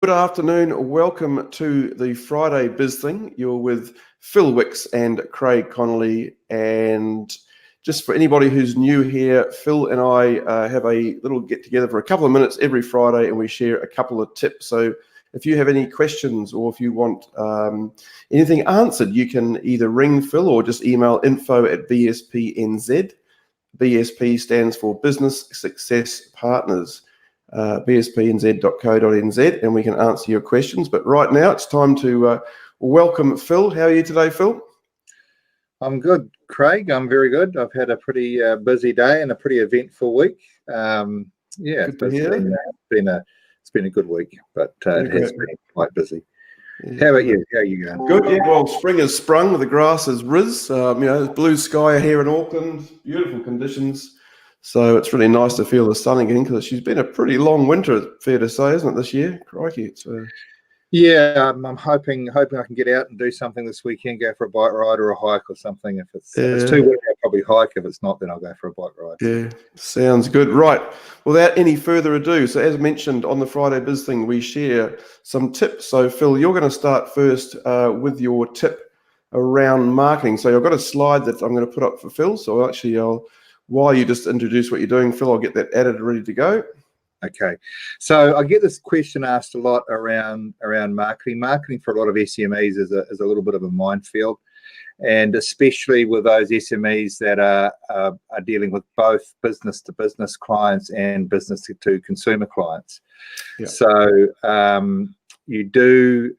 Good afternoon. Welcome to the Friday Biz Thing. You're with Phil Wicks and Craig Connolly. And just for anybody who's new here, Phil and I have a little get together for a couple of minutes every Friday, and we share a couple of tips. So if you have any questions or if you want anything answered, you can either ring Phil or just email info@bsp.nz. BSP stands for Business Success Partners. bsp.nz.co.nz, and we can answer your questions. But right now it's time to welcome Phil. How are you today, Phil? I'm good, Craig. I'm very good. I've had a pretty busy day and a pretty eventful week. Good to hear. It's been a good week, but it has been quite busy. Yeah. How about you? How are you going? Good. Yeah. Well, spring has sprung. The grass is riz. Blue sky here in Auckland. Beautiful conditions. So it's really nice to feel the sun again, because she's been a pretty long winter, fair to say, isn't it, this year? Crikey. It's Yeah, I'm hoping I can get out and do something this weekend, go for a bike ride or a hike or something. If it's too windy, I'll probably hike. If it's not, then I'll go for a bike ride. Yeah, sounds good. Right. Without any further ado, so as mentioned on the Friday Biz Thing, we share some tips. So Phil, you're going to start first with your tip around marketing. So I've got a slide that I'm going to put up for Phil. So while you just introduce what you're doing, Phil, I'll get that added and ready to go. Okay, so I get this question asked a lot around marketing. Marketing for a lot of SMEs is a little bit of a minefield, and especially with those SMEs that are dealing with both business to business clients and business to consumer clients. Yeah. So you do.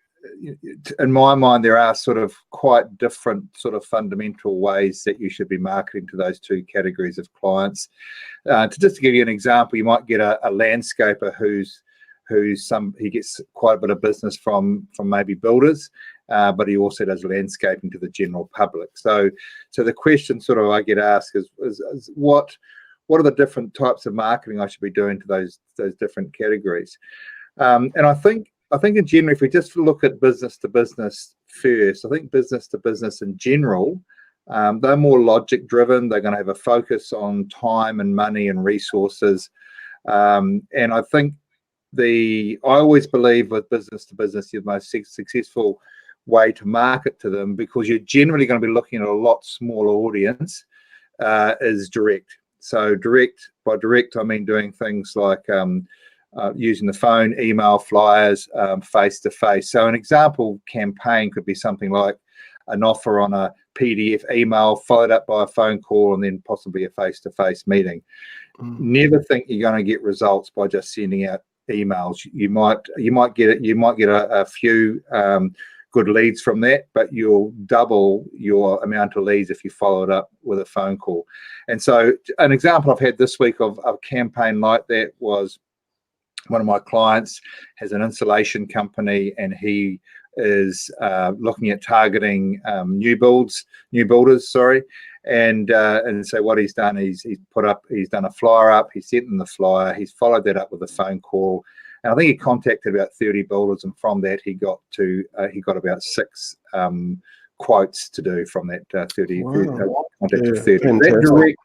In my mind, there are sort of quite different sort of fundamental ways that you should be marketing to those two categories of clients. To give you an example, you might get a landscaper he gets quite a bit of business from maybe builders, but he also does landscaping to the general public. So the question sort of I get asked is what are the different types of marketing I should be doing to those different categories? And I think in general, if we just look at business to business first, I think business to business in general, they're more logic driven. They're going to have a focus on time and money and resources. And I think I always believe with business to business, the most successful way to market to them, because you're generally going to be looking at a lot smaller audience, is direct. So by direct, I mean doing things like using the phone, email, flyers, face-to-face. So an example campaign could be something like an offer on a PDF email followed up by a phone call and then possibly a face-to-face meeting. Never think you're going to get results by just sending out emails. You might get a few good leads from that, but you'll double your amount of leads if you follow it up with a phone call. And so an example I've had this week of a campaign like that was, one of my clients has an insulation company, and he is looking at targeting new builders. And so what he's done is he's done a flyer up. He sent them the flyer. He's followed that up with a phone call, and I think he contacted about 30 builders. And from that, he got about 6 quotes to do from that 30. Wow. Contacted 30. That direct,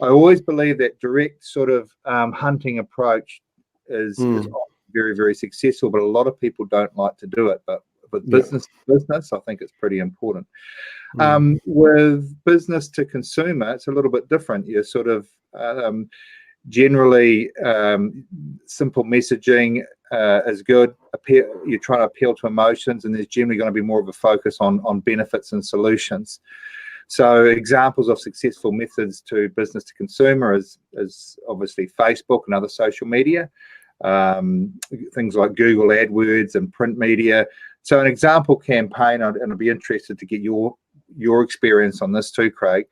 I always believe that direct sort of hunting approach is very, very successful, but a lot of people don't like to do it. But with business to business, I think it's pretty important. With business to consumer, it's a little bit different. You're sort of generally simple messaging is good. You're trying to appeal to emotions, and there's generally going to be more of a focus on benefits and solutions. So examples of successful methods to business to consumer is obviously Facebook and other social media. Things like Google AdWords and print media. So an example campaign, and I'd be interested to get your experience on this too, Craig,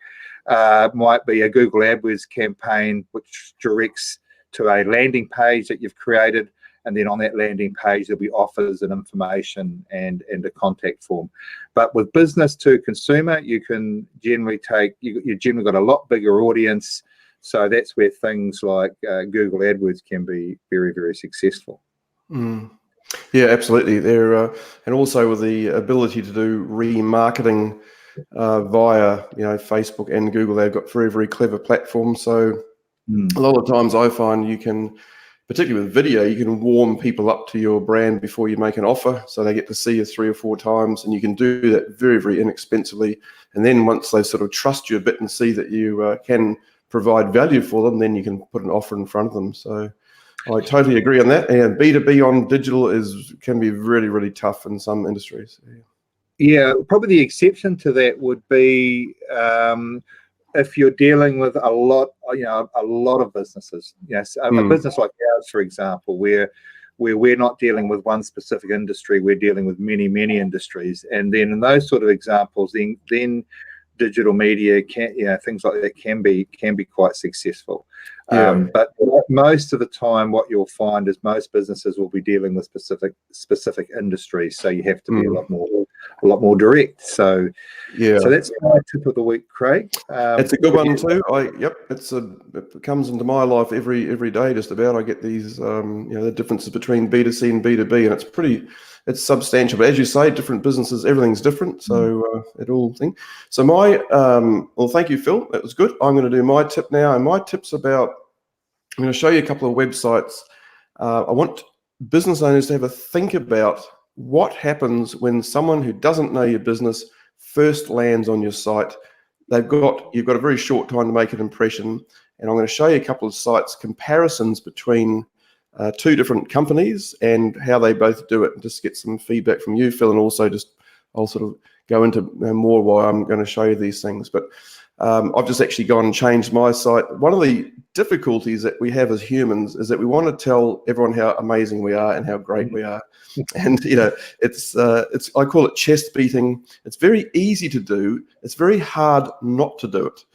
might be a Google AdWords campaign which directs to a landing page that you've created, and then on that landing page there'll be offers and information and a contact form. But with business to consumer, you can generally you've generally got a lot bigger audience. So that's where things like Google AdWords can be very, very successful. Yeah, absolutely. And also with the ability to do remarketing via Facebook and Google, they've got very, very clever platforms. So a lot of times I find you can particularly with video, you can warm people up to your brand before you make an offer. So they get to see you 3 or 4 times, and you can do that very, very inexpensively. And then once they sort of trust you a bit and see that you can provide value for them, then you can put an offer in front of them. So I totally agree on that. And B2B on digital can be really, really tough in some industries. Yeah, probably the exception to that would be if you're dealing with a lot of businesses. Yes, a business like ours, for example, where we're not dealing with one specific industry, we're dealing with many, many industries. And then in those sort of examples, then digital media things like that can be quite successful. But most of the time, what you'll find is most businesses will be dealing with specific industries, so you have to be a lot more direct. So so that's my tip of the week, Craig. It's a good one too. It comes into my life every day just about. I get these the differences between B2C and B2B, and it's substantial. But as you say, different businesses, everything's different. So So thank you, Phil. That was good. I'm going to do my tip now, and my tip's about. I'm going to show you a couple of websites. I want business owners to have a think about what happens when someone who doesn't know your business first lands on your site. You've got a very short time to make an impression, and I'm going to show you a couple of sites, comparisons between 2 different companies and how they both do it, and just get some feedback from you, Phil, and also I'll sort of go into more why I'm going to show you these things. But I've just actually gone and changed my site. One of the difficulties that we have as humans is that we want to tell everyone how amazing we are and how great we are. And it's I call it chest beating. It's very easy to do. It's very hard not to do it.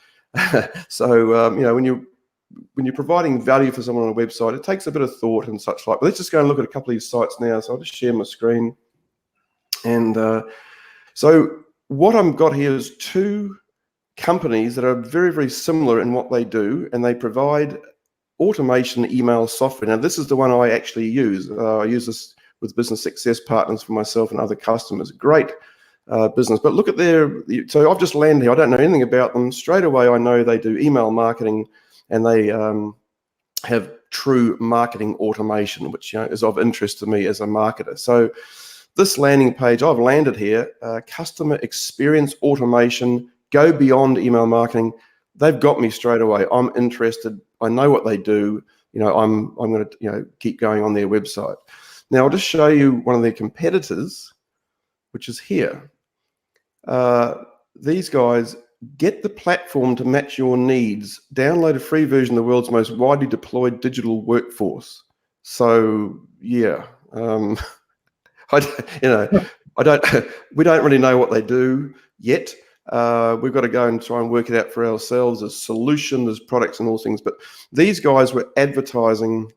So when you're providing value for someone on a website, it takes a bit of thought and such like. But let's just go and look at a couple of these sites now. So I'll just share my screen. And so what I've got here is 2 companies that are very, very similar in what they do, and they provide automation email software. Now, this is the one I actually use. I use this with business success partners for myself and other customers. Great business. But look at so I've just landed here. I don't know anything about them. Straight away, I know they do email marketing, and they have true marketing automation, which is of interest to me as a marketer. So this landing page, I've landed here, customer experience automation, go beyond email marketing. They've got me straight away. I'm interested. I know what they do. I'm going to keep going on their website. Now I'll just show you one of their competitors, which is here. These guys get the platform to match your needs. Download a free version of the world's most widely deployed digital workforce. So yeah, we don't really know what they do yet. We've got to go and try and work it out for ourselves. There's solution, there's products and all things. But these guys were advertising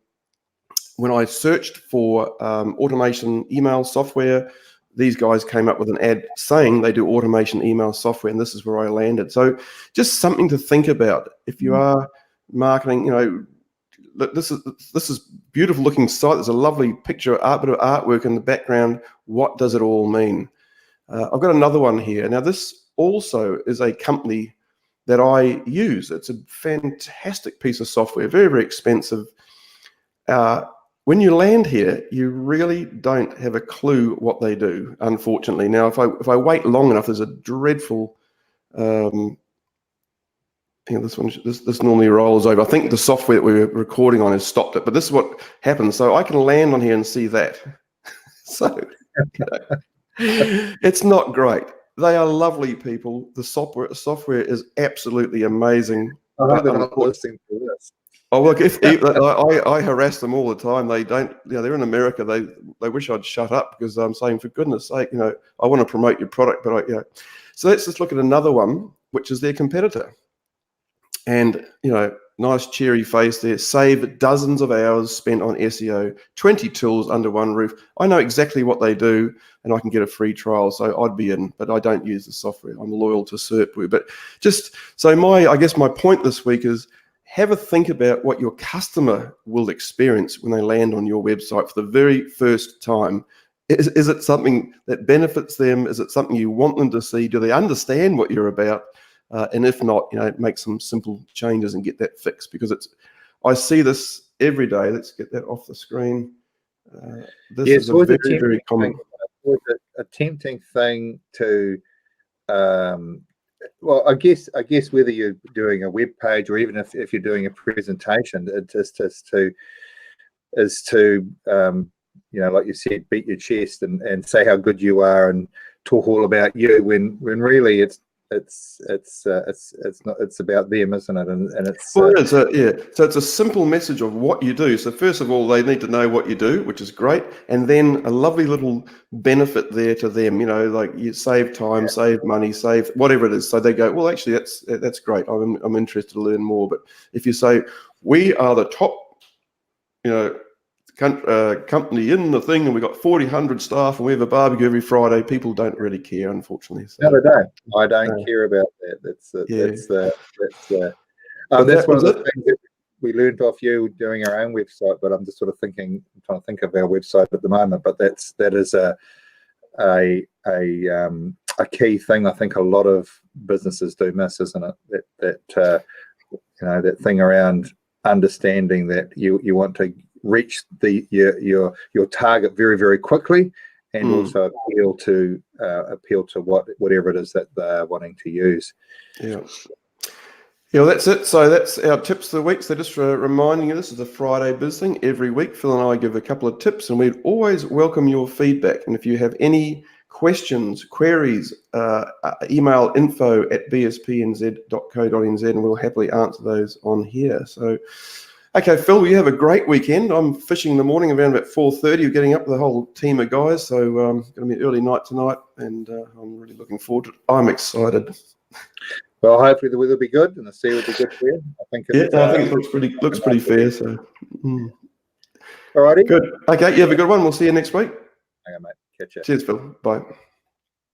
when I searched for automation email software. These guys came up with an ad saying they do automation email software, and this is where I landed. So just something to think about if you are marketing. This is beautiful looking site. There's a lovely picture, bit of artwork in the background. What does it all mean? I've got another one here. Now this also is a company that I use. It's a fantastic piece of software, very, very expensive. When you land here, you really don't have a clue what they do, unfortunately. Now, if I wait long enough, there's a dreadful, this normally rolls over. I think the software that we were recording on has stopped it, but this is what happens. So I can land on here and see that. So it's not great. They are lovely people. The software is absolutely amazing. I hope they're not listening to this. Oh look, I harass them all the time. They don't, they're in America. They wish I'd shut up because I'm saying, for goodness sake, I want to promote your product, but So let's just look at another one, which is their competitor. And nice cheery face there. Save dozens of hours spent on SEO. 20 tools under one roof. I know exactly what they do, and I can get a free trial, so I'd be in. But I don't use the software. I'm loyal to Serpware. But just so I guess my point this week is, have a think about what your customer will experience when they land on your website for the very first time. Is it something that benefits them? Is it something you want them to see? Do they understand what you're about? And if not, make some simple changes and get that fixed, because I see this every day. Let's get that off the screen. This Yeah, is a very, very common. A tempting thing to, well, I guess whether you're doing a web page or even if you're doing a presentation, it's just to like you said, beat your chest and say how good you are and talk all about you when really it's not, it's about them, isn't it? And it's So it's a simple message of what you do. So first of all, they need to know what you do, which is great, and then a lovely little benefit there to them. Like you save time, save money, save whatever it is. So they go, well, actually, that's great. I'm interested to learn more. But if you say we are the top, company in the thing, and we've got 1,400 staff, and we have a barbecue every Friday, people don't really care, unfortunately. So, no, they don't. I don't care about that. That's one of the things that we learned off you doing our own website. But I'm just sort of trying to think of our website at the moment. But that is a key thing I think a lot of businesses do miss, isn't it? That thing around understanding that you want to reach your target very, very quickly, and also appeal to whatever it is that they're wanting to use. Yeah, that's it. So that's our tips of the week. So just reminding you, this is the Friday Biz Thing. Every week, Phil and I give a couple of tips, and we'd always welcome your feedback. And if you have any questions, queries, email info@bsplive.co.nz, and we'll happily answer those on here. So, okay, Phil, you have a great weekend. I'm fishing in the morning around about 4:30. We're getting up with a whole team of guys, so it's going to be early night tonight, and I'm really looking forward to it. I'm excited. Well, hopefully the weather will be good and the sea will be good for you. I think it looks pretty fair. So, Alrighty. Good. Okay, you have a good one. We'll see you next week. Okay, mate. Catch you. Cheers, Phil. Bye.